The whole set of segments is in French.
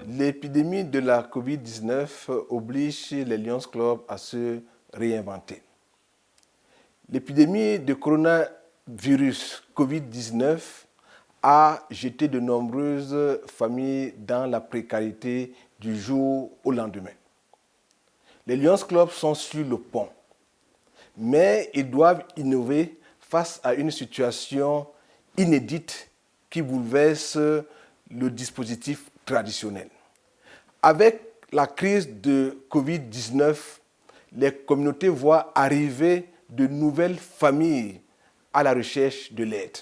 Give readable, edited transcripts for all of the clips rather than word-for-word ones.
L'épidémie de la COVID-19 oblige les Lions Club à se réinventer. L'épidémie de coronavirus COVID-19 a jeté de nombreuses familles dans la précarité du jour au lendemain. Les Lions Club sont sur le pont, mais ils doivent innover face à une situation inédite qui bouleverse le dispositif traditionnel. Avec la crise de COVID-19, les communautés voient arriver de nouvelles familles à la recherche de l'aide.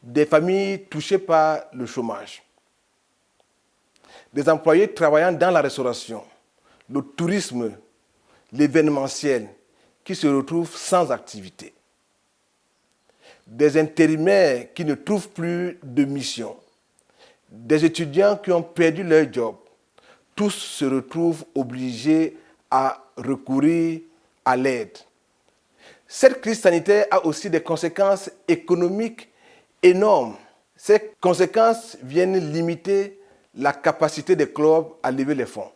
Des familles touchées par le chômage, des employés travaillant dans la restauration, le tourisme, l'événementiel, qui se retrouvent sans activité, des intérimaires qui ne trouvent plus de mission, des étudiants qui ont perdu leur job. Tous se retrouvent obligés à recourir à l'aide. Cette crise sanitaire a aussi des conséquences économiques énormes. Ces conséquences viennent limiter la capacité des clubs à lever les fonds.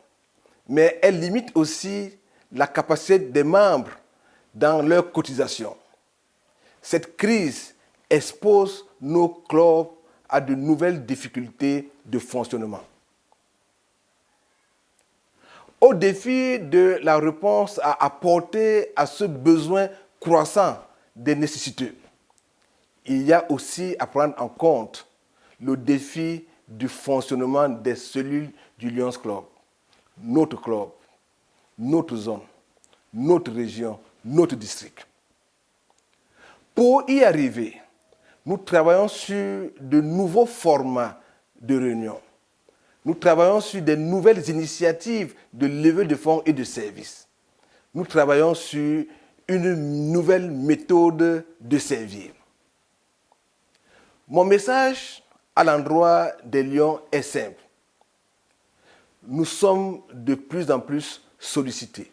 Mais elles limitent aussi la capacité des membres dans leurs cotisations. Cette crise expose nos clubs à de nouvelles difficultés de fonctionnement. Au défi de la réponse à apporter à ce besoin croissant des nécessiteux, il y a aussi à prendre en compte le défi du fonctionnement des cellules du Lions Club, notre zone, notre région, notre district. Pour y arriver, nous travaillons sur de nouveaux formats de réunions. Nous travaillons sur de nouvelles initiatives de levée de fonds et de services. Nous travaillons sur une nouvelle méthode de servir. Mon message à l'endroit des Lions est simple. Nous sommes de plus en plus sollicités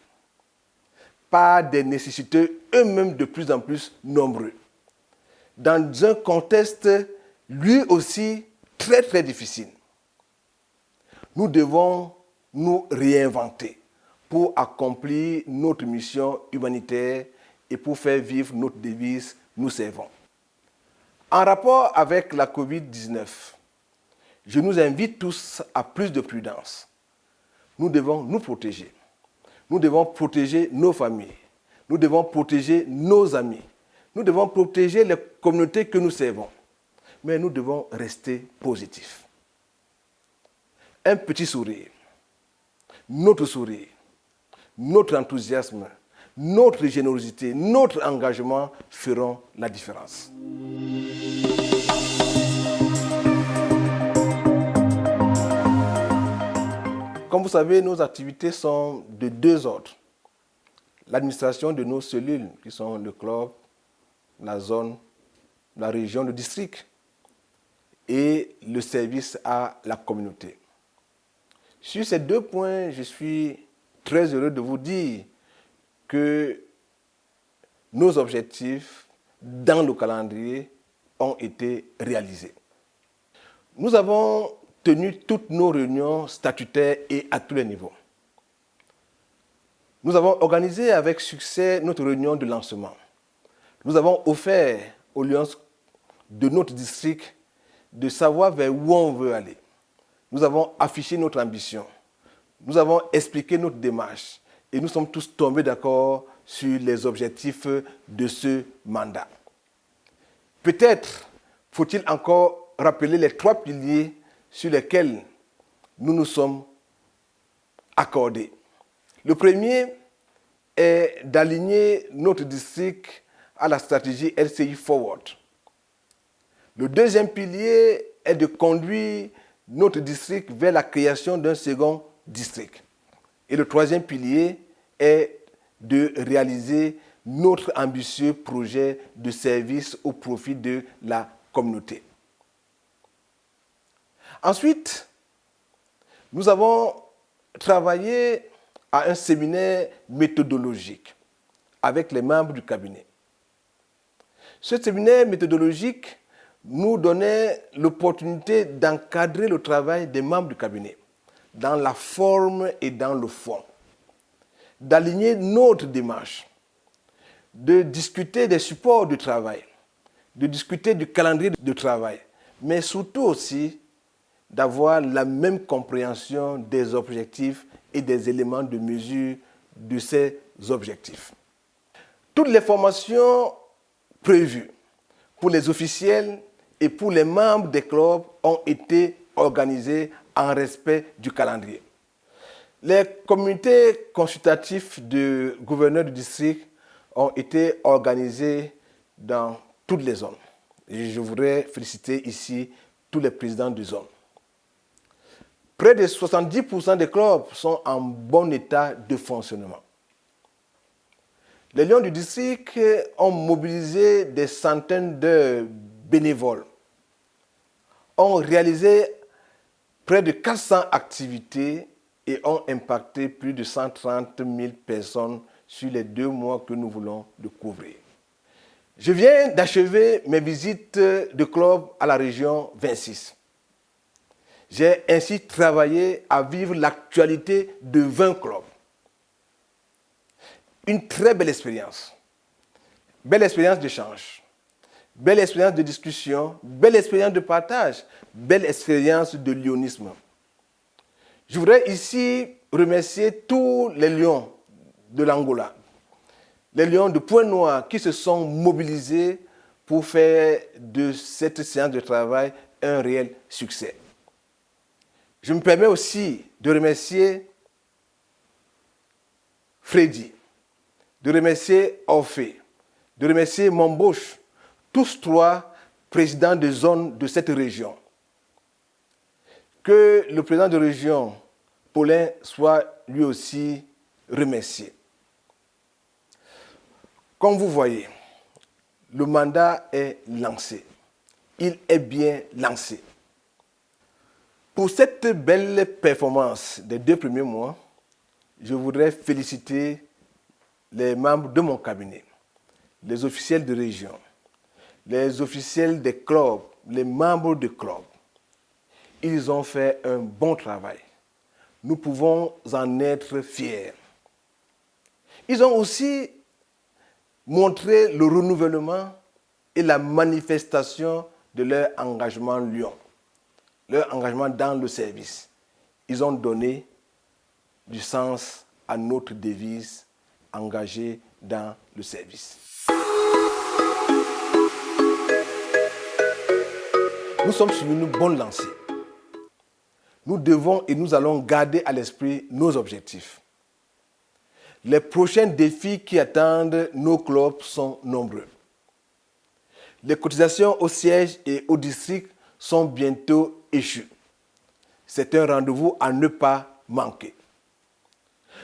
par des nécessiteux eux-mêmes de plus en plus nombreux. Dans un contexte lui aussi très très difficile. Nous devons nous réinventer pour accomplir notre mission humanitaire et pour faire vivre notre devise « Nous servons ». En rapport avec la COVID-19, je nous invite tous à plus de prudence. Nous devons nous protéger. Nous devons protéger nos familles. Nous devons protéger nos amis. Nous devons protéger les communautés que nous servons. Mais nous devons rester positifs. Un petit sourire, notre enthousiasme, notre générosité, notre engagement feront la différence. Comme vous savez, nos activités sont de deux ordres. L'administration de nos cellules, qui sont le club, la zone, la région, le district, et le service à la communauté. Sur ces deux points, je suis très heureux de vous dire que nos objectifs dans le calendrier ont été réalisés. Nous avons tenu toutes nos réunions statutaires et à tous les niveaux. Nous avons organisé avec succès notre réunion de lancement. Nous avons offert aux Lions de notre district de savoir vers où on veut aller. Nous avons affiché notre ambition. Nous avons expliqué notre démarche. Et nous sommes tous tombés d'accord sur les objectifs de ce mandat. Peut-être faut-il encore rappeler les 3 piliers sur lesquels nous nous sommes accordés. Le premier est d'aligner notre district à la stratégie LCI Forward. Le deuxième pilier est de conduire notre district vers la création d'un second district. Et le troisième pilier est de réaliser notre ambitieux projet de service au profit de la communauté. Ensuite, nous avons travaillé à un séminaire méthodologique avec les membres du cabinet. Ce séminaire méthodologique nous donnait l'opportunité d'encadrer le travail des membres du cabinet dans la forme et dans le fond, d'aligner notre démarche, de discuter des supports du travail, de discuter du calendrier de travail, mais surtout aussi d'avoir la même compréhension des objectifs et des éléments de mesure de ces objectifs. Toutes les formations prévues pour les officiels et pour les membres des clubs ont été organisées en respect du calendrier. Les comités consultatifs de gouverneurs du district ont été organisés dans toutes les zones. Et je voudrais féliciter ici tous les présidents de zone. Près de 70% des clubs sont en bon état de fonctionnement. Les Lions du district ont mobilisé des centaines de bénévoles, ont réalisé près de 400 activités et ont impacté plus de 130 000 personnes sur les 2 mois que nous voulons de couvrir. Je viens d'achever mes visites de club à la région 26. J'ai ainsi travaillé à vivre l'actualité de 20 clubs. Une très belle expérience d'échange, belle expérience de discussion, belle expérience de partage, belle expérience de lionisme. Je voudrais ici remercier tous les lions de l'Angola, les lions de Pointe-Noire qui se sont mobilisés pour faire de cette séance de travail un réel succès. Je me permets aussi de remercier Freddy, de remercier Orphée, de remercier Mombouche, tous 3 présidents de zone de cette région. Que le président de région, Paulin, soit lui aussi remercié. Comme vous voyez, le mandat est lancé. Il est bien lancé. Pour cette belle performance des 2 premiers mois, je voudrais féliciter les membres de mon cabinet, les officiels de région, les officiels des clubs, les membres de clubs. Ils ont fait un bon travail. Nous pouvons en être fiers. Ils ont aussi montré le renouvellement et la manifestation de leur engagement Lyon, leur engagement dans le service. Ils ont donné du sens à notre devise engagée dans le service. Nous sommes sur une bonne lancée. Nous devons et nous allons garder à l'esprit nos objectifs. Les prochains défis qui attendent nos clubs sont nombreux. Les cotisations au siège et au district sont bientôt échues. C'est un rendez-vous à ne pas manquer.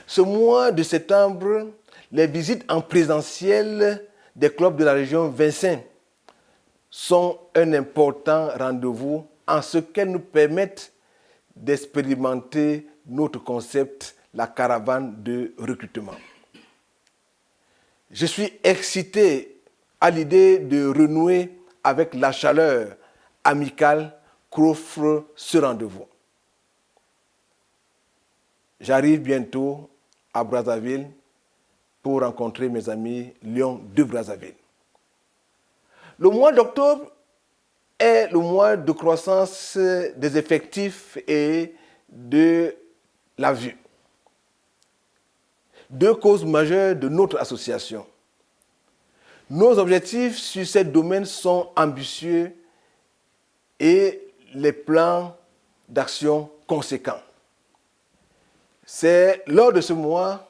Ce mois de septembre, les visites en présentiel des clubs de la région 25 sont un important rendez-vous en ce qu'elles nous permettent d'expérimenter notre concept, la caravane de recrutement. Je suis excité à l'idée de renouer avec la chaleur amicale qu'offre ce rendez-vous. J'arrive bientôt à Brazzaville pour rencontrer mes amis Lions de Brazzaville. Le mois d'octobre est le mois de croissance des effectifs et de la vue. 2 causes majeures de notre association. Nos objectifs sur ces domaines sont ambitieux et les plans d'action conséquents. C'est lors de ce mois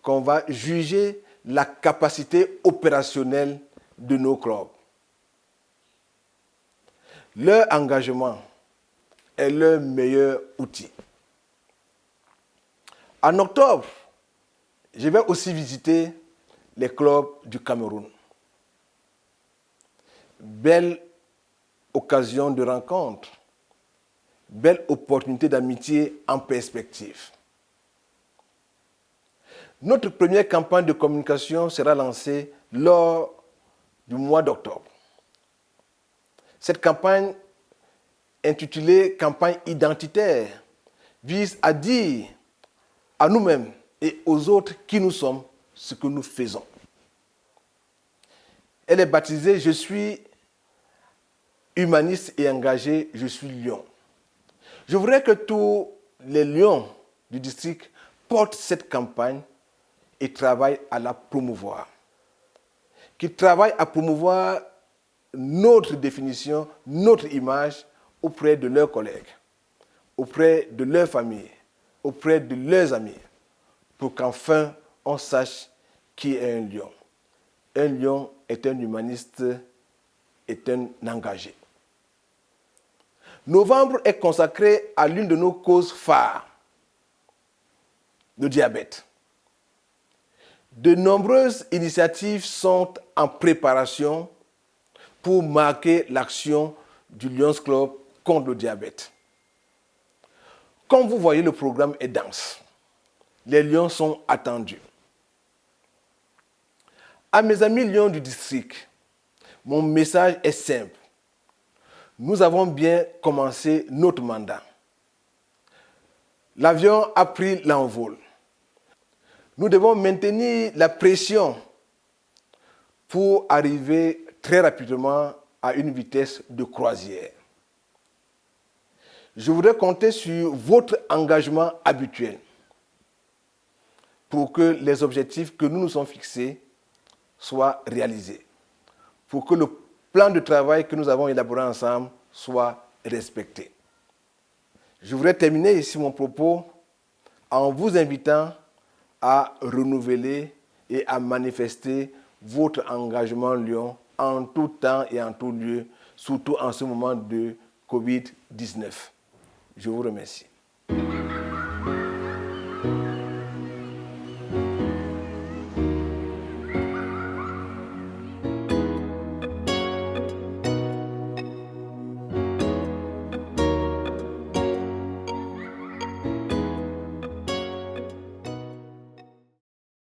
qu'on va juger la capacité opérationnelle de nos clubs. Leur engagement est leur meilleur outil. En octobre, je vais aussi visiter les clubs du Cameroun. Belle occasion de rencontre, belle opportunité d'amitié en perspective. Notre première campagne de communication sera lancée lors du mois d'octobre. Cette campagne, intitulée Campagne identitaire, vise à dire à nous-mêmes et aux autres qui nous sommes ce que nous faisons. Elle est baptisée « Je suis humaniste et engagé, je suis lion ». Je voudrais que tous les lions du district portent cette campagne et travaillent à la promouvoir. Qu'ils travaillent à promouvoir notre définition, notre image auprès de leurs collègues, auprès de leurs familles, auprès de leurs amis, pour qu'enfin on sache qui est un lion. Un lion est un humaniste, est un engagé. Novembre est consacré à l'une de nos causes phares, le diabète. De nombreuses initiatives sont en préparation pour marquer l'action du Lions Club contre le diabète. Comme vous voyez, le programme est dense. Les lions sont attendus. À mes amis lions du district, mon message est simple. Nous avons bien commencé notre mandat. L'avion a pris l'envol. Nous devons maintenir la pression pour arriver très rapidement à une vitesse de croisière. Je voudrais compter sur votre engagement habituel pour que les objectifs que nous nous sommes fixés soient réalisés, pour que le plan de travail que nous avons élaboré ensemble soit respecté. Je voudrais terminer ici mon propos en vous invitant à renouveler et à manifester votre engagement Lion en tout temps et en tout lieu, surtout en ce moment de Covid-19. Je vous remercie.